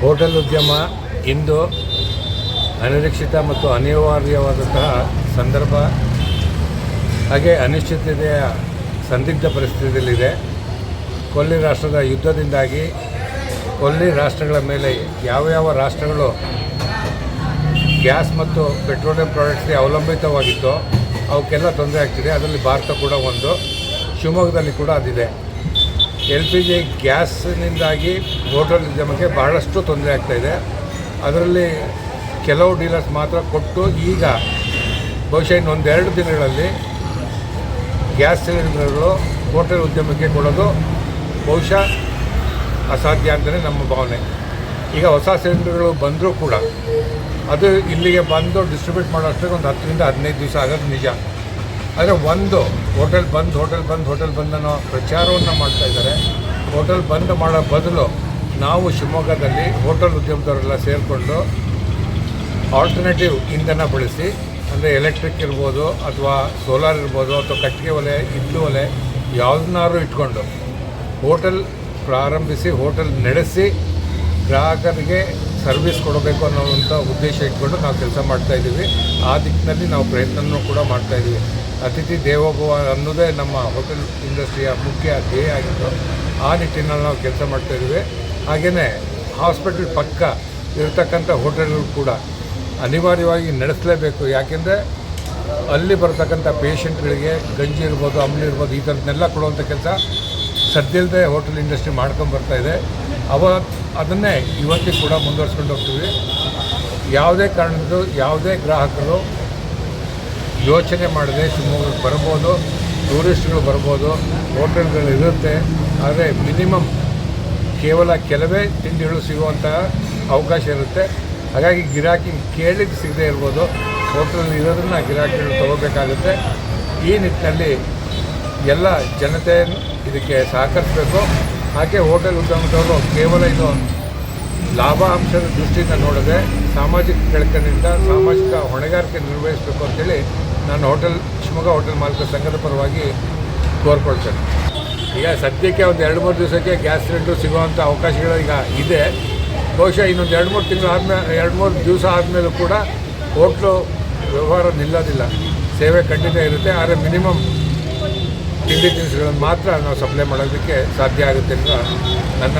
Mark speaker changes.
Speaker 1: Hotel ಉದ್ಯಮ ಇಂದು ಅನಿರೀಕ್ಷಿತ ಮತ್ತು ಅನಿವಾರ್ಯವಾದಂತಹ ಸಂದರ್ಭ, ಹಾಗೆ ಅನಿಶ್ಚಿತತೆಯ ಸಂದಿಗ್ಧ ಪರಿಸ್ಥಿತಿಯಲ್ಲಿದೆ. ಕೊಲ್ಲಿ ರಾಷ್ಟ್ರದ ಯುದ್ಧದಿಂದಾಗಿ ಕೊಲ್ಲಿ ರಾಷ್ಟ್ರಗಳ ಮೇಲೆ ಯಾವ ರಾಷ್ಟ್ರಗಳು ಗ್ಯಾಸ್ ಮತ್ತು ಪೆಟ್ರೋಲಿಯಂ ಪ್ರಾಡಕ್ಟ್ಸ್ಗೆ ಅವಲಂಬಿತವಾಗಿತ್ತೋ ಅವಕ್ಕೆಲ್ಲ ತೊಂದರೆ ಆಗ್ತಿದೆ. ಅದರಲ್ಲಿ ಭಾರತ ಕೂಡ ಒಂದು. ಶಿವಮೊಗ್ಗದಲ್ಲಿ ಕೂಡ ಅದಿದೆ. LPG ಗ್ಯಾಸ್ನಿಂದಾಗಿ ಹೋಟೆಲ್ ಉದ್ಯಮಕ್ಕೆ ಬಹಳಷ್ಟು ತೊಂದರೆ ಆಗ್ತಾಯಿದೆ. ಅದರಲ್ಲಿ ಕೆಲವು ಡೀಲರ್ಸ್ ಮಾತ್ರ ಕೊಟ್ಟು ಈಗ ಬಹುಶಃ ಇನ್ನೊಂದೆರಡು ದಿನಗಳಲ್ಲಿ ಗ್ಯಾಸ್ ಸಿಲಿಂಡರ್ಗಳು ಹೋಟೆಲ್ ಉದ್ಯಮಕ್ಕೆ ಕೊಡೋದು ಬಹುಶಃ ಅಸಾಧ್ಯ ಅಂತಲೇ ನಮ್ಮ ಭಾವನೆ. ಈಗ ಹೊಸ ಸಿಲಿಂಡರ್ಗಳು ಬಂದರೂ ಕೂಡ ಅದು ಇಲ್ಲಿಗೆ ಬಂದು ಡಿಸ್ಟ್ರಿಬ್ಯೂಟ್ ಮಾಡೋ ಅಷ್ಟೇ ಒಂದು 10 ರಿಂದ 15 ದಿವಸ ಆಗೋದು ನಿಜ. ಆದರೆ ಒಂದು ಹೋಟೆಲ್ ಬಂದ್ ಅನ್ನೋ ಪ್ರಚಾರವನ್ನು ಮಾಡ್ತಾಯಿದ್ದಾರೆ. ಹೋಟೆಲ್ ಬಂದ್ ಮಾಡೋ ಬದಲು ನಾವು ಶಿವಮೊಗ್ಗದಲ್ಲಿ ಹೋಟೆಲ್ ಉದ್ಯಮದವರೆಲ್ಲ ಸೇರಿಕೊಂಡು ಆಲ್ಟರ್ನೇಟಿವ್ ಇಂಧನ ಬಳಸಿ, ಅಂದರೆ ಎಲೆಕ್ಟ್ರಿಕ್ ಇರ್ಬೋದು ಅಥವಾ ಸೋಲಾರ್ ಇರ್ಬೋದು ಅಥವಾ ಕಟ್ಟಿಗೆ ಒಲೆ, ಇಡ್ಲು ಒಲೆ ಯಾವುದನ್ನಾದ್ರೂ ಇಟ್ಕೊಂಡು ಹೋಟೆಲ್ ಪ್ರಾರಂಭಿಸಿ ಹೋಟೆಲ್ ನಡೆಸಿ ಗ್ರಾಹಕರಿಗೆ ಸರ್ವಿಸ್ ಕೊಡಬೇಕು ಅನ್ನೋವಂಥ ಉದ್ದೇಶ ಇಟ್ಕೊಂಡು ನಾವು ಕೆಲಸ ಮಾಡ್ತಾಯಿದ್ದೀವಿ. ಆ ದಿಕ್ಕಿನಲ್ಲಿ ನಾವು ಪ್ರಯತ್ನವೂ ಕೂಡ ಮಾಡ್ತಾಯಿದ್ದೀವಿ. ಅತಿಥಿ ದೇವೋಭವ ಅನ್ನೋದೇ ನಮ್ಮ ಹೋಟೆಲ್ ಇಂಡಸ್ಟ್ರಿಯ ಮುಖ್ಯ ಧ್ಯೇಯ ಆಗಿತ್ತು. ಆ ನಿಟ್ಟಿನಲ್ಲಿ ನಾವು ಕೆಲಸ ಮಾಡ್ತಾಯಿದ್ದೀವಿ. ಹಾಗೆಯೇ ಹಾಸ್ಪಿಟಲ್ ಪಕ್ಕ ಇರತಕ್ಕಂಥ ಹೋಟೆಲ್ಗಳು ಕೂಡ ಅನಿವಾರ್ಯವಾಗಿ ನಡೆಸಲೇಬೇಕು. ಯಾಕೆಂದರೆ ಅಲ್ಲಿ ಬರ್ತಕ್ಕಂಥ ಪೇಷಂಟ್ಗಳಿಗೆ ಗಂಜಿ ಇರ್ಬೋದು, ಅಂಬ್ಲಿ ಇರ್ಬೋದು, ಈ ಥರದ್ದನ್ನೆಲ್ಲ ಕೊಡುವಂಥ ಕೆಲಸ ಸದ್ಯಲ್ಲದೆ ಹೋಟೆಲ್ ಇಂಡಸ್ಟ್ರಿ ಮಾಡ್ಕೊಂಬರ್ತಾಯಿದೆ. ಅದನ್ನೇ ಇವತ್ತಿಗೆ ಕೂಡ ಮುಂದುವರ್ಸ್ಕೊಂಡು ಹೋಗ್ತೀವಿ. ಯಾವುದೇ ಕಾರಣದ್ದು ಯಾವುದೇ ಗ್ರಾಹಕರು ಯೋಚನೆ ಮಾಡದೆ ಶಿವಮೊಗ್ಗಕ್ಕೆ ಬರ್ಬೋದು, ಟೂರಿಸ್ಟ್ಗಳು ಬರ್ಬೋದು, ಹೋಟೆಲ್ಗಳು ಇರುತ್ತೆ. ಆದರೆ ಮಿನಿಮಮ್ ಕೇವಲ ಕೆಲವೇ ತಿಂಡಿಗಳು ಸಿಗುವಂತಹ ಅವಕಾಶ ಇರುತ್ತೆ. ಹಾಗಾಗಿ ಗಿರಾಕಿ ಕೇಳಿದ್ದು ಸಿಗದೆ ಇರ್ಬೋದು, ಹೋಟೆಲ್ ಇರೋದನ್ನು ಗಿರಾಕಿಗಳು ತೊಗೋಬೇಕಾಗುತ್ತೆ. ಈ ನಿಟ್ಟಿನಲ್ಲಿ ಎಲ್ಲ ಜನತೆ ಇದಕ್ಕೆ ಸಹಕರಿಸಬೇಕು. ಹಾಗೆ ಹೋಟೆಲ್ ಉದ್ಯಮದವರು ಕೇವಲ ಇದು ಲಾಭಾಂಶದ ದೃಷ್ಟಿಯಿಂದ ನೋಡದೆ ಸಾಮಾಜಿಕ ಕೆಳಕನಿಂದ ಸಾಮಾಜಿಕ ಹೊಣೆಗಾರಿಕೆ ನಿರ್ವಹಿಸಬೇಕು ಅಂತೇಳಿ ನಾನು ಶಿವಮೊಗ್ಗ ಹೋಟೆಲ್ ಮಾಲೀಕರ ಸಂಘದ ಪರವಾಗಿ ಕೋರ್ಕೊಳ್ತೇನೆ. ಈಗ ಸದ್ಯಕ್ಕೆ ಒಂದು 2-3 ದಿವಸಕ್ಕೆ ಗ್ಯಾಸ್ ಸಿಲಿಂಡರ್ ಸಿಗುವಂಥ ಅವಕಾಶಗಳು ಈಗ ಇದೆ. ಬಹುಶಃ ಇನ್ನೊಂದು 2-3 ತಿಂಗಳು ಆದಮೇಲೆ 2-3 ದಿವಸ ಆದಮೇಲೂ ಕೂಡ ಹೋಟ್ಲು ವ್ಯವಹಾರ ನಿಲ್ಲೋದಿಲ್ಲ, ಸೇವೆ ಖಂಡಿತ ಇರುತ್ತೆ. ಆದರೆ ಮಿನಿಮಮ್ ತಿಂಡಿ ತಿನಿಸುಗಳನ್ನು ಮಾತ್ರ ನಾವು ಸಪ್ಲೈ ಮಾಡೋದಕ್ಕೆ ಸಾಧ್ಯ ಆಗುತ್ತೆ ಅಂತ ನನ್ನ